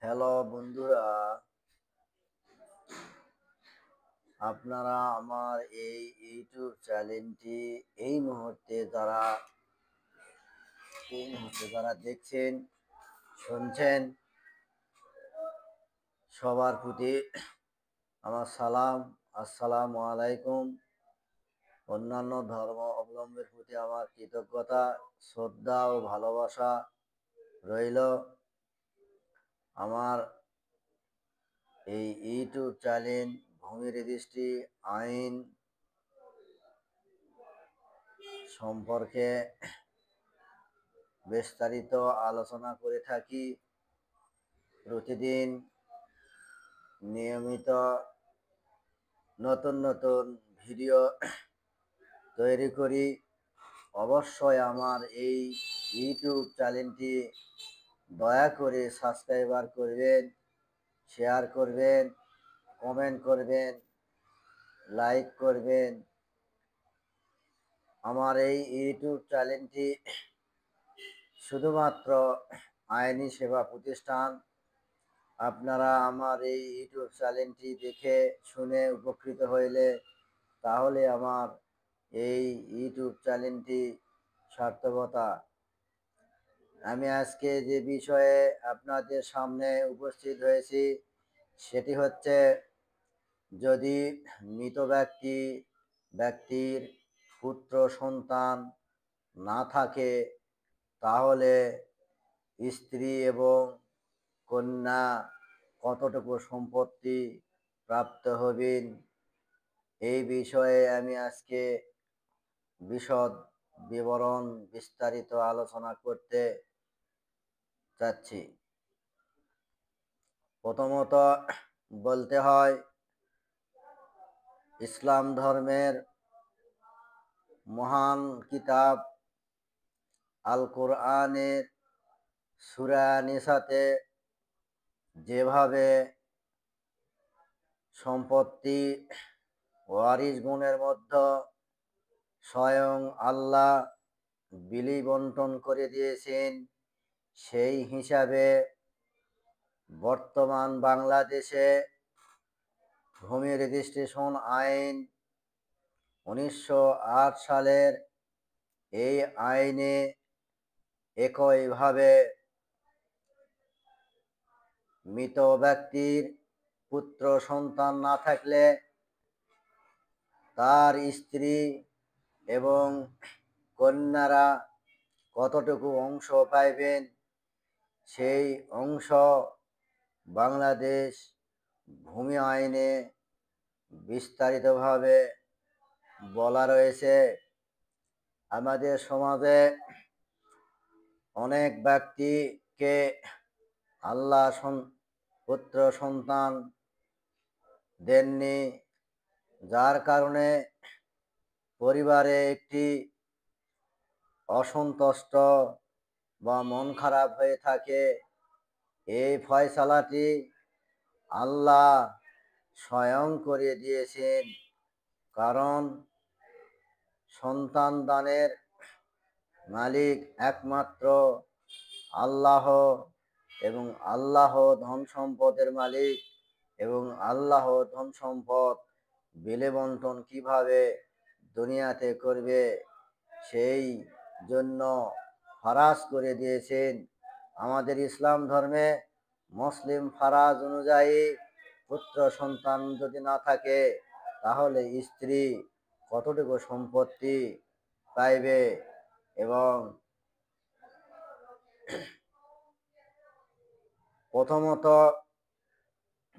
Hello বন্ধুরা, আপনারা আমার এই ইউটিউব চ্যানেলটি এই মুহূর্তে যারা দেখছেন, শুনছেন, সবার প্রতি আমার সালাম। আসসালামু আলাইকুম। অন্যান্য ধর্ম অবলম্বীর প্রতি আমার কৃতজ্ঞতা, শ্রদ্ধা ও ভালোবাসা রইল। আমার এই ইউটিউব চ্যানেল ভূমি রেজিস্ট্রি আইন সম্পর্কে বিস্তারিত আলোচনা করে থাকি। প্রতিদিন নিয়মিত নতুন নতুন ভিডিও তৈরি করি। অবশ্যই আমার এই ইউটিউব চ্যানেলটি দয়া করে সাবস্ক্রাইবার করবেন, শেয়ার করবেন, কমেন্ট করবেন, লাইক করবেন। আমার এই ইউটিউব চ্যানেলটি শুধুমাত্র আইনি সেবা প্রতিষ্ঠান। আপনারা আমার এই ইউটিউব চ্যানেলটি দেখে শুনে উপকৃত হইলে তাহলে আমার এই ইউটিউব চ্যানেলটি সার্থকতা। আমি আজকে যে বিষয়ে আপনাদের সামনে উপস্থিত হয়েছি সেটি হচ্ছে, যদি মৃত ব্যক্তির পুত্র সন্তান না থাকে তাহলে স্ত্রী এবং কন্যা কতটুকু সম্পত্তি প্রাপ্ত হবেন, এই বিষয়ে আমি আজকে বিশদ বিবরণ বিস্তারিত আলোচনা করতে চাচ্ছি। প্রথমত বলতে হয়, ইসলাম ধর্মের মহান কিতাব আল কোরআনের সূরা নিসাতে যেভাবে সম্পত্তি ওয়ারিশ গুণের মধ্যে স্বয়ং আল্লাহ বিলি বন্টন করে দিয়েছেন, সেই হিসাবে বর্তমান বাংলাদেশে ভূমি রেজিস্ট্রেশন আইন 1908 সালের এই আইনে একইভাবে মৃত ব্যক্তির পুত্র সন্তান না থাকলে তার স্ত্রী এবং কন্যারা কতটুকু অংশ পাইবেন, সেই অংশ বাংলাদেশ ভূমি আইনে বিস্তারিতভাবে বলা রয়েছে। আমাদের সমাজে অনেক ব্যক্তিকে আল্লাহ পুত্র সন্তান দেননি, যার কারণে পরিবারে একটি অসন্তুষ্ট বা মন খারাপ হয়ে থাকে। এই ফয়সালাটি আল্লাহ স্বয়ং করে দিয়েছেন, কারণ সন্তান দানের মালিক একমাত্র আল্লাহ, এবং আল্লাহ ধন সম্পদের মালিক, এবং আল্লাহ ধন সম্পদ বিলে বন্টন কিভাবে দুনিয়াতে করবে সেই জন্য ফরজ করে দিয়েছেন। আমাদের ইসলাম ধর্মে মুসলিম ফরজ অনুযায়ী পুত্র সন্তান যদি না থাকে তাহলে স্ত্রী কতটুকু সম্পত্তি পাইবে, এবং প্রথমত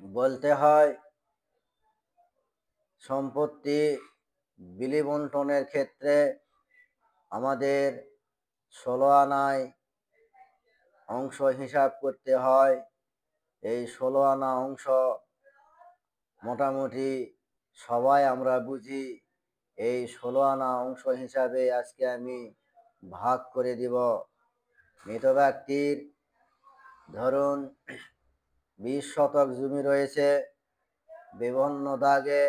বলতে হয়, সম্পত্তি বিলি বন্টনের ক্ষেত্রে আমাদের 16 আনায় অংশ হিসাব করতে হয়। এই 16 আনা অংশ মোটামুটি সবাই আমরা বুঝি। এই 16 আনা অংশ হিসাবে আজকে আমি ভাগ করে দিব। মৃত ব্যক্তির ধরুন 20 শতক জমি রয়েছে বিভিন্ন দাগে,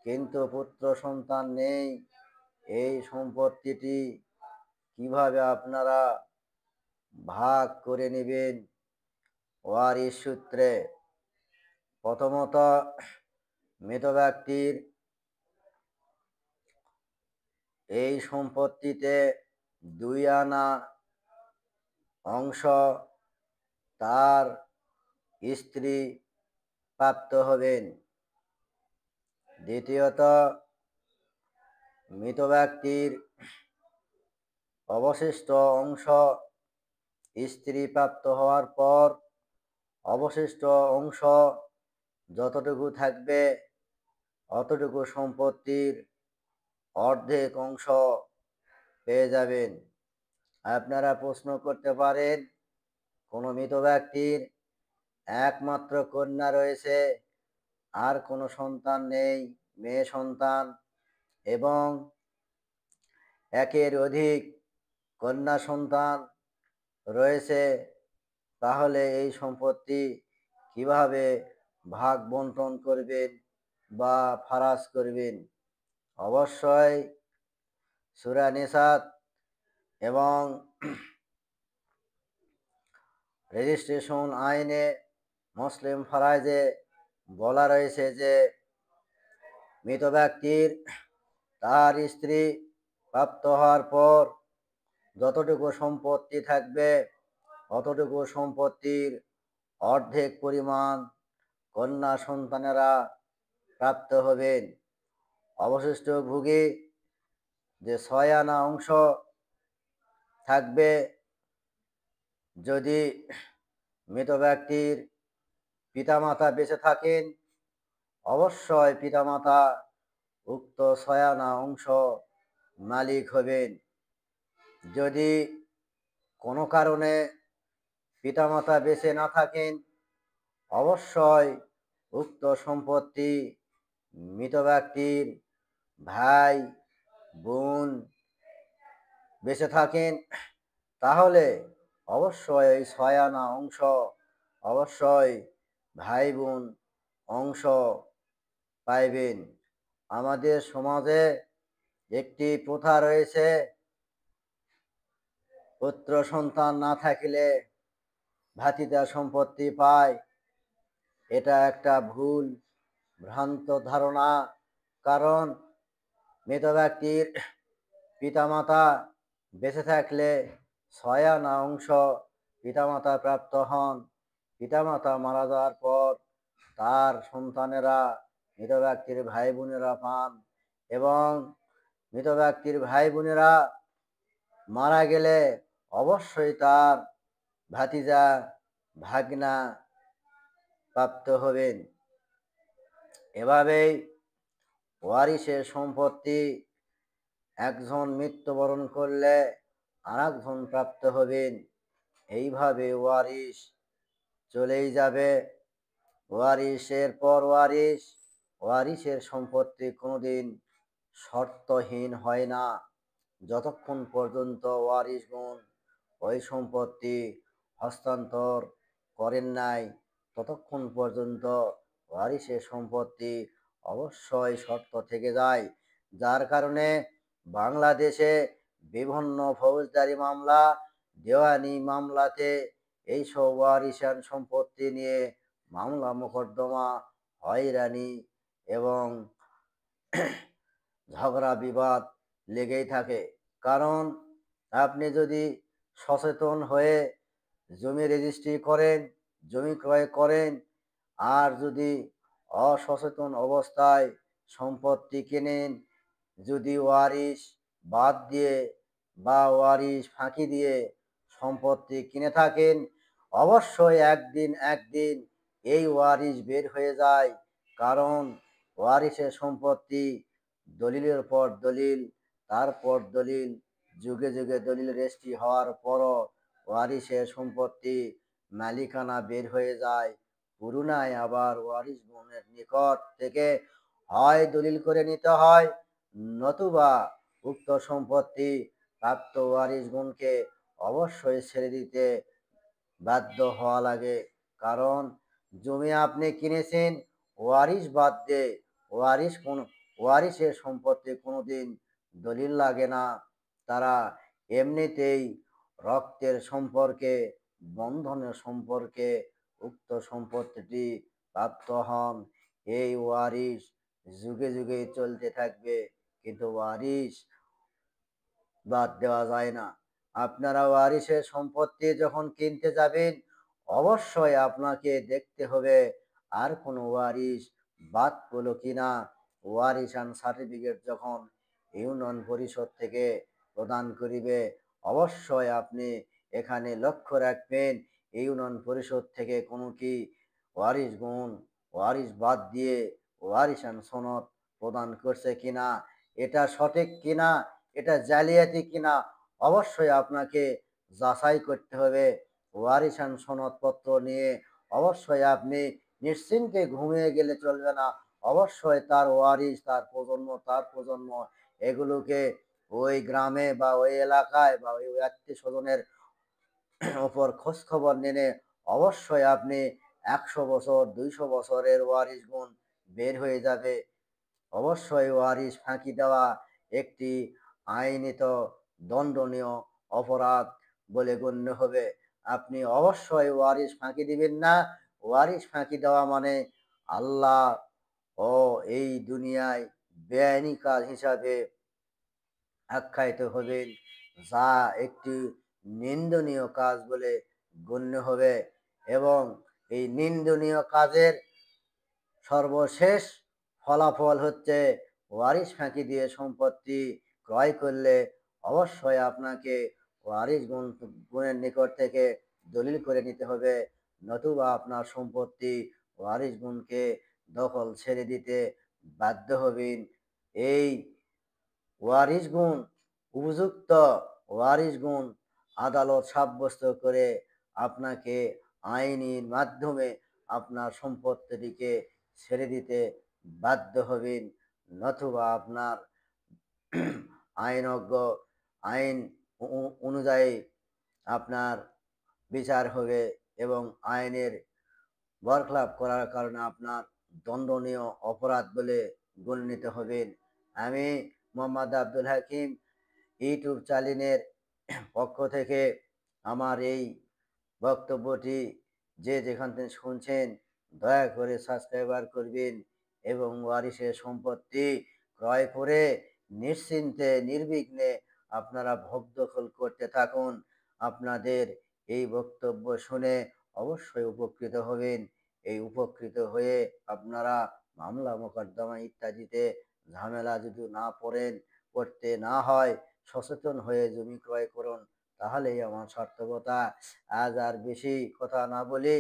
কিন্তু পুত্র সন্তান নেই। এই সম্পত্তিটি কিভাবে আপনারা ভাগ করে নেবেন? ওয়ারিশ সূত্রে প্রথমত মৃত ব্যক্তির এই সম্পত্তিতে 2 আনা অংশ তার স্ত্রী প্রাপ্ত হবেন। দ্বিতীয়ত মৃত ব্যক্তির অবশিষ্ট অংশ স্ত্রী প্রাপ্ত হওয়ার পর অবশিষ্ট অংশ যতটুকু থাকবে অতটুকু সম্পত্তির অর্ধেক অংশ পেয়ে যাবেন। আপনারা প্রশ্ন করতে পারেন, কোনো মৃত ব্যক্তির একমাত্র কন্যা রয়েছে, আর কোনো সন্তান নেই, মেয়ে সন্তান, এবং একের অধিক কন্যা সন্তান রয়েছে, তাহলে এই সম্পত্তি কিভাবে ভাগ বন্টন করবেন বা ফারাজ করবেন? অবশ্যই সূরা নিসা এবং রেজিস্ট্রেশন আইনে মুসলিম ফরাইজে বলা রয়েছে যে মৃত ব্যক্তির তার স্ত্রী প্রাপ্ত হওয়ার পর যতটুকু সম্পত্তি থাকবে অতটুকু সম্পত্তির অর্ধেক পরিমাণ কন্যা সন্তানেরা প্রাপ্ত হবেন। অবশিষ্ট ভোগে যে 6 আনা অংশ থাকবে, যদি মৃত ব্যক্তির পিতামাতা বেঁচে থাকেন অবশ্যই পিতামাতা উক্ত 6 আনা অংশ মালিক হবেন। যদি কোনো কারণে পিতামাতা বেঁচে না থাকেন অবশ্যই উক্ত সম্পত্তি মৃত ব্যক্তির ভাই বোন বেঁচে থাকেন তাহলে অবশ্যই এই 6 আনা অংশ অবশ্যই ভাই বোন অংশ পাইবেন। আমাদের সমাজে একটি প্রথা রয়েছে, পুত্র সন্তান না থাকলে ভাতিজা সম্পত্তি পায়। এটা একটা ভুল ভ্রান্ত ধারণা, কারণ মৃত ব্যক্তির পিতামাতা বেঁচে থাকলে 6 আনা অংশ পিতামাতা প্রাপ্ত হন। পিতামাতা মারা যাওয়ার পর তার সন্তানেরা মৃত ব্যক্তির ভাই বোনেরা পান, এবং মৃত ব্যক্তির ভাই বোনেরা মারা গেলে অবশ্যই তার ভাতিজা ভাগনা প্রাপ্ত হবেন। এভাবেই ওয়ারিশের সম্পত্তি একজন মৃত্যুবরণ করলে আরেকজন প্রাপ্ত হবেন। এইভাবে ওয়ারিশ চলেই যাবে, ওয়ারিশের পর ওয়ারিশ। ওয়ারিশের সম্পত্তি কোনোদিন শর্তহীন হয় না। যতক্ষণ পর্যন্ত ওয়ারিশগণ ওই সম্পত্তি হস্তান্তর করেন নাই ততক্ষণ পর্যন্ত ওয়ারিশের সম্পত্তি অবশ্যই শর্ত থেকে যায়। যার কারণে বাংলাদেশে বিভিন্ন ফৌজদারি মামলা, দেওয়ানি মামলাতে এইসব ওয়ারিশান সম্পত্তি নিয়ে মামলা মোকদ্দমা, হয়রানি এবং ঝগড়া বিবাদ লেগেই থাকে। কারণ আপনি যদি সচেতন হয়ে জমি রেজিস্ট্রি করেন, জমি ক্রয় করেন, আর যদি অসচেতন অবস্থায় সম্পত্তি কেনেন, যদি ওয়ারিশ বাদ দিয়ে বা ওয়ারিশ ফাঁকি দিয়ে সম্পত্তি কিনে থাকেন অবশ্যই একদিন এই ওয়ারিশ বের হয়ে যায়। কারণ ওয়ারিশের সম্পত্তি দলিলের পর দলিল, তারপর দলিল, যুগে যুগে দলিল রেজিস্ট্রি হওয়ার পরও ওয়ারিশের সম্পত্তি মালিকানা বের হয়ে যায়। পুরুনায় আবার ওয়ারিশ বোনের নিকট থেকে হয় দলিল করে নিতে হয়, নতুবা উক্ত সম্পত্তি প্রাপ্ত ওয়ারিশগণকে অবশ্যই ছেড়ে দিতে বাধ্য হওয়া লাগে। কারণ জমি আপনি কিনেছেন ওয়ারিশ বাদ দিয়ে, ওয়ারিশের সম্পত্তি কোনোদিন দলিল লাগে না। তারা এমনিতেই রক্তের সম্পর্কে, বন্ধনের সম্পর্কে উক্ত সম্পত্তিটি প্রাপ্ত হন। এই ওয়ারিশ যুগে যুগে চলতে থাকবে, কিন্তু ওয়ারিশ বাদ দেওয়া যায় না। আপনারা ওয়ারিশের সম্পত্তি যখন কিনতে যাবেন, অবশ্যই আপনাকে দেখতে হবে আর কোনো ওয়ারিশ বাদ পড়লো কিনা। ওয়ারিশান সার্টিফিকেট যখন ইউনিয়ন পরিষদ থেকে প্রদান করিবে, অবশ্যই আপনি এখানে লক্ষ্য রাখবেন ইউনিয়ন পরিষদ থেকে কোনো কি ওয়ারিশ বাদ দিয়ে ওয়ারিশান সনদ প্রদান করছে কিনা, এটা সঠিক কিনা, এটা জালিয়াতি কিনা, অবশ্যই আপনাকে যাচাই করতে হবে। ওয়ারিশান সনদপত্র নিয়ে অবশ্যই আপনি নিশ্চিন্তে ঘুমিয়ে গেলে চলবে না। অবশ্যই তার ওয়ারিশ, তার প্রজন্ম এগুলোকে ওই গ্রামে বা ওই এলাকায় বা ওই আত্মীয় স্বজনের ওপর খোঁজ খবর নিয়ে অবশ্যই আপনি 100 বছর 200 বছরের ওয়ারিশ গুণ বের হয়ে যাবে। অবশ্যই ওয়ারিশ ফাঁকি দেওয়া একটি আইনত দণ্ডনীয় অপরাধ বলে গণ্য হবে। আপনি অবশ্যই ওয়ারিশ ফাঁকি দিবেন না। ওয়ারিশ ফাঁকি দেওয়া মানে আল্লাহ ও এই দুনিয়ায় বেআইনি কাজ হিসাবে আখ্যায়িত হবেন, যা একটি নিন্দনীয় কাজ বলে গণ্য হবে। এবং এই নিন্দনীয় কাজের সর্বশেষ ফলাফল হচ্ছে ওয়ারিশ ফাঁকি দিয়ে সম্পত্তি ক্রয় করলে অবশ্যই আপনাকে ওয়ারিশ গুণের নিকট থেকে দলিল করে নিতে হবে, নতুবা আপনার সম্পত্তি ওয়ারিশ গুণকে দখল ছেড়ে দিতে বাধ্য হবেন। এই ওয়ারিশ গুণ উপযুক্ত ওয়ারিশ গুণ আদালত সাব্যস্ত করে আপনাকে আইনের মাধ্যমে আপনার সম্পত্তিটিকে ছেড়ে দিতে বাধ্য হবেন, নতুবা আপনার আইনজ্ঞ আইন অনুযায়ী আপনার বিচার হবে এবং আইনের বরখলাপ করার কারণে আপনার দণ্ডনীয় অপরাধ বলে গণ্যিত হবেন। আমি মোহাম্মদ আব্দুল হাকিম ইউটিউব চ্যানেলের পক্ষ থেকে আমার এই বক্তব্যটি যে যেখান থেকে শুনছেন দয়া করে সাবস্ক্রাইবার করবেন এবং ওয়ারিশের সম্পত্তি ক্রয় করে নিশ্চিন্তে নির্বিঘ্নে আপনারা ভোগ দখল করতে থাকুন। আপনাদের এই বক্তব্য শুনে অবশ্যই উপকৃত হবেন। এই উপকৃত হয়ে আপনারা মামলা মোকদ্দমা ইত্যাদিতে ঝামেলা যদি পড়তে না হয়, সচেতন হয়ে জমি ক্রয় করুন, তাহলেই আমার সার্থকতা। আজ আর বেশি কথা না বলি,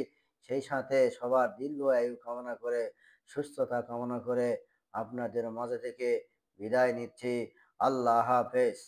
সেই সাথে সবার দীর্ঘ আয়ু কামনা করে, সুস্থতা কামনা করে আপনাদের মাঝে থেকে বিদায় নিচ্ছি। আল্লাহ হাফেজ।